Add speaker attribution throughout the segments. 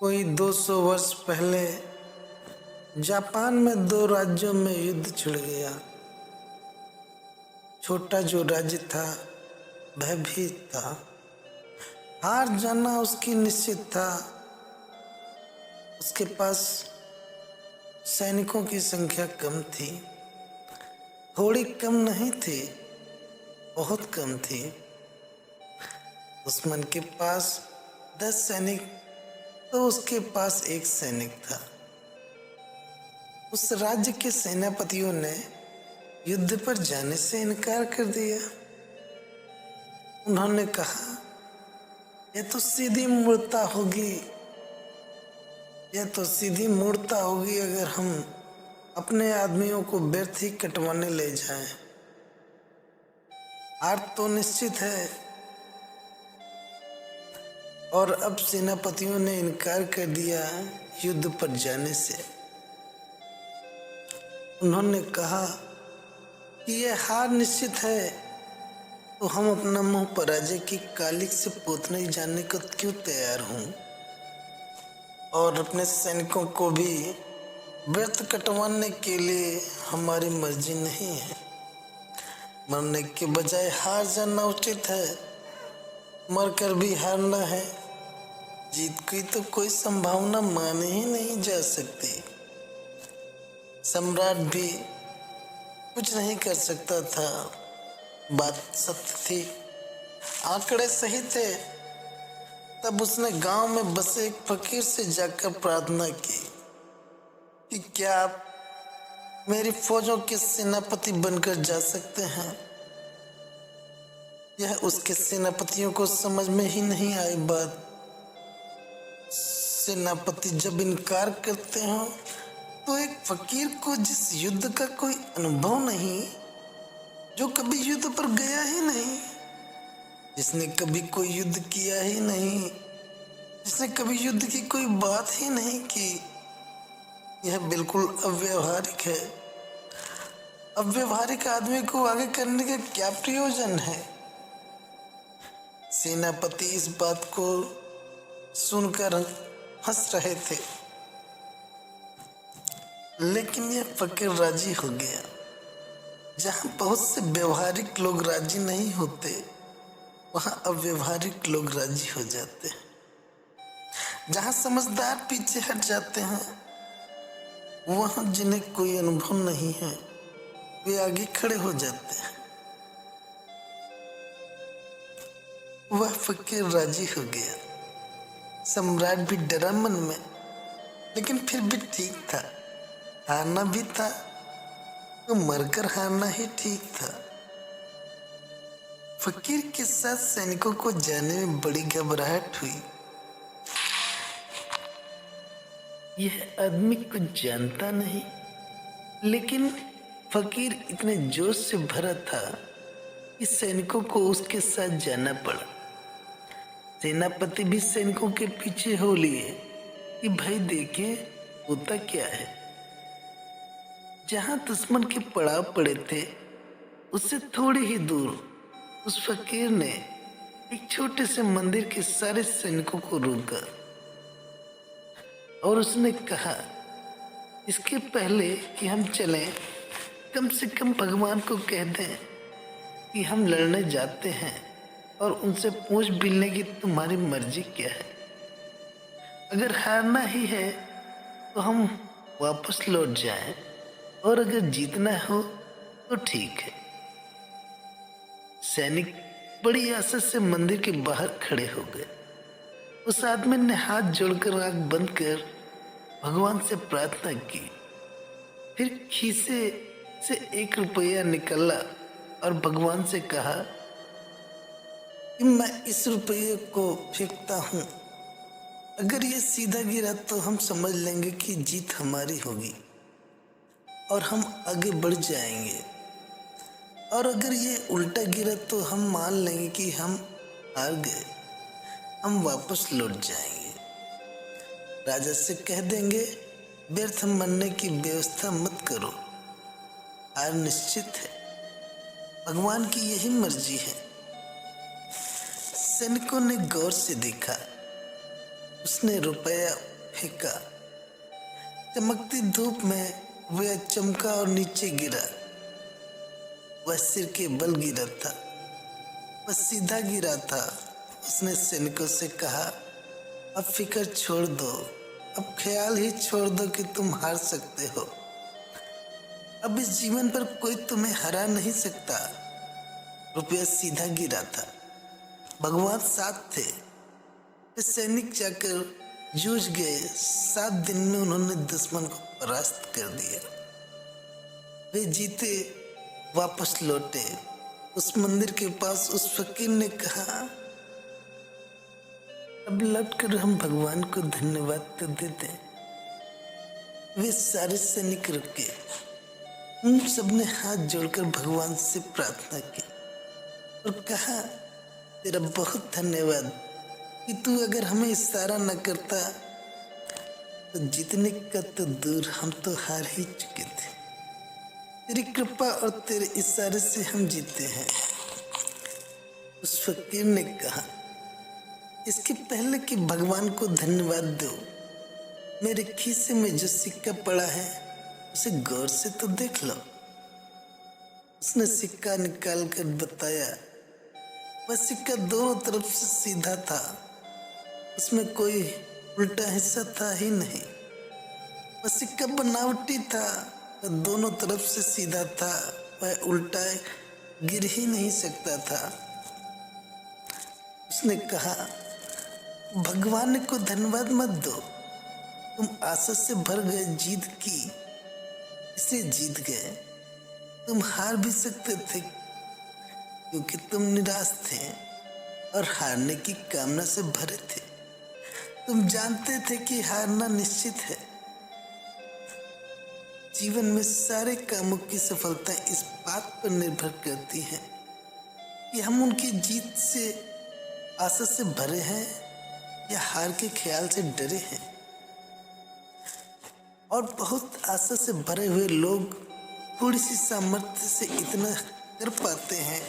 Speaker 1: कोई 200 वर्ष पहले जापान में दो राज्यों में युद्ध छिड़ गया। छोटा जो राज्य था भयभीत था, हार जाना उसकी निश्चित था। उसके पास सैनिकों की संख्या कम थी, थोड़ी कम नहीं थी, बहुत कम थी। दुश्मन के पास 10 सैनिक तो उसके पास 1 सैनिक था। उस राज्य के सेनापतियों ने युद्ध पर जाने से इनकार कर दिया। उन्होंने कहा, यह तो सीधी मूर्ता होगी, अगर हम अपने आदमियों को व्यर्थ ही कटवाने ले जाएं। हार तो निश्चित है। और अब सेनापतियों ने इनकार कर दिया युद्ध पर जाने से। उन्होंने कहा कि यह हार निश्चित है, तो हम अपना मुंह पराजय की कालिक से पोतने जाने को क्यों तैयार हूं, और अपने सैनिकों को भी व्यर्थ कटवाने के लिए हमारी मर्जी नहीं है। मरने के बजाय हार जाना उचित है, मरकर भी हारना है। जीत की तो कोई संभावना माने ही नहीं जा सकती। सम्राट भी कुछ नहीं कर सकता था। बात सत्य थी, आंकड़े सही थे। तब उसने गांव में बसे एक फकीर से जाकर प्रार्थना की कि क्या आप मेरी फौजों के सेनापति बनकर जा सकते हैं। यह उसके सेनापतियों को समझ में ही नहीं आई बात। सेनापति जब इनकार करते हो तो एक फकीर को जिस युद्ध का कोई अनुभव नहीं, जो कभी युद्ध पर गया ही नहीं, जिसने कभी कोई युद्ध किया ही नहीं, जिसने कभी युद्ध की कोई बात ही नहीं की, यह बिल्कुल अव्यवहारिक है। अव्यवहारिक आदमी को आगे करने का क्या प्रयोजन है। सेनापति इस बात को सुनकर हंस रहे थे, लेकिन यह फकीर राजी हो गया। जहां बहुत से व्यवहारिक लोग राजी नहीं होते, वहां अव्यवहारिक लोग राजी हो जाते हैं। जहां समझदार पीछे हट जाते हैं, वहां जिन्हें कोई अनुभव नहीं है वे आगे खड़े हो जाते हैं। वह फकीर राजी हो गया। सम्राट भी डरा मन में, लेकिन फिर भी ठीक था। हारना भी था तो मरकर हारना ही ठीक था। फकीर के साथ सैनिकों को जाने में बड़ी घबराहट हुई। यह आदमी कुछ जानता नहीं, लेकिन फकीर इतने जोश से भरा था कि सैनिकों को उसके साथ जाना पड़ा। सेनापति भी सैनिकों के पीछे हो लिए कि भाई देखे होता क्या है। जहां दुश्मन के पड़ाव पड़े थे, उससे थोड़ी ही दूर उस फकीर ने एक छोटे से मंदिर के सारे सैनिकों को रोका और उसने कहा, इसके पहले कि हम चलें, कम से कम भगवान को कह दें कि हम लड़ने जाते हैं और उनसे पूछ बिलने की तुम्हारी मर्जी क्या है। अगर हारना ही है तो हम वापस लौट जाएं, और अगर जीतना हो तो ठीक है। सैनिक बड़ी आशा से मंदिर के बाहर खड़े हो गए। उस आदमी ने हाथ जोड़कर आंख बंद कर भगवान से प्रार्थना की। फिर खीसे से 1 रुपया निकाला और भगवान से कहा कि मैं इस रुपये को फेंकता हूं। अगर ये सीधा गिरा तो हम समझ लेंगे कि जीत हमारी होगी और हम आगे बढ़ जाएंगे, और अगर ये उल्टा गिरा तो हम मान लेंगे कि हम हार गए, हम वापस लौट जाएंगे। राजा से कह देंगे, व्यर्थ मरने की व्यवस्था मत करो, हार निश्चित है, भगवान की यही मर्जी है। सैनिकों ने गौर से देखा। उसने रुपया फेंका। चमकती धूप में वह चमका और नीचे गिरा। वह सिर के बल गिरा था, वह सीधा गिरा था। उसने सैनिकों से कहा, अब फिक्र छोड़ दो, अब ख्याल ही छोड़ दो कि तुम हार सकते हो। अब इस जीवन पर कोई तुम्हें हरा नहीं सकता। रुपया सीधा गिरा था, भगवान साथ थे। वे सैनिक जाकर जूझ गए। 7 दिन में उन्होंने दुश्मन को परास्त कर दिया। वे जीते वापस लौटे। उस मंदिर के पास उस फकीर ने कहा, अब लौटकर हम भगवान को धन्यवाद तो देते। वे सारे सैनिक रुके। उन सबने हाथ जोड़कर भगवान से प्रार्थना की और कहा, तेरा बहुत धन्यवाद कि तू अगर हमें इशारा न करता तो जीतने का तो दूर हम तो हार ही चुके थे। तेरी कृपा और तेरे इशारे से हम जीते हैं। उस फकीर ने कहा, इसके पहले कि भगवान को धन्यवाद दो, मेरे खीसे में जो सिक्का पड़ा है उसे गौर से तो देख लो। उसने सिक्का निकाल कर बताया। वह सिक्का दोनों तरफ से सीधा था, उसमें कोई उल्टा हिस्सा था ही नहीं। वह सिक्का बनावटी था, वह दोनों तरफ से सीधा था, वह उल्टा गिर ही नहीं सकता था। उसने कहा, भगवान को धन्यवाद मत दो, तुम आशा से भर गए जीत की, इसे जीत गए। तुम हार भी सकते थे क्योंकि तुम निराश थे और हारने की कामना से भरे थे। तुम जानते थे कि हारना निश्चित है। जीवन में सारे कामों की सफलता इस बात पर निर्भर करती है कि हम उनकी जीत से आशा से भरे हैं या हार के ख्याल से डरे हैं। और बहुत आशा से भरे हुए लोग थोड़ी सी सामर्थ्य से इतना कर पाते हैं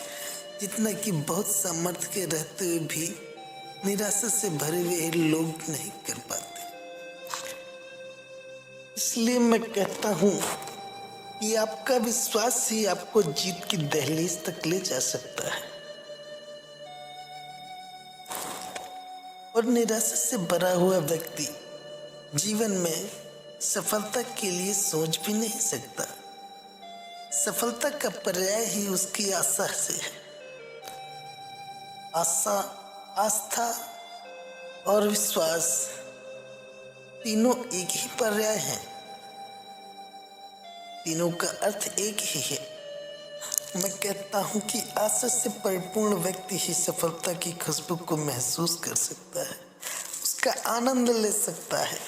Speaker 1: जितना कि बहुत सामर्थ्य के रहते हुए भी निराशा से भरे हुए लोग नहीं कर पाते। इसलिए मैं कहता हूं कि आपका विश्वास ही आपको जीत की दहलीज तक ले जा सकता है। और निराशा से भरा हुआ व्यक्ति जीवन में सफलता के लिए सोच भी नहीं सकता। सफलता का पर्याय ही उसकी आशा से है। आशा, आस्था और विश्वास तीनों एक ही पर्याय हैं। तीनों का अर्थ एक ही है। मैं कहता हूं कि आशा से परिपूर्ण व्यक्ति ही सफलता की खुशबू को महसूस कर सकता है, उसका आनंद ले सकता है।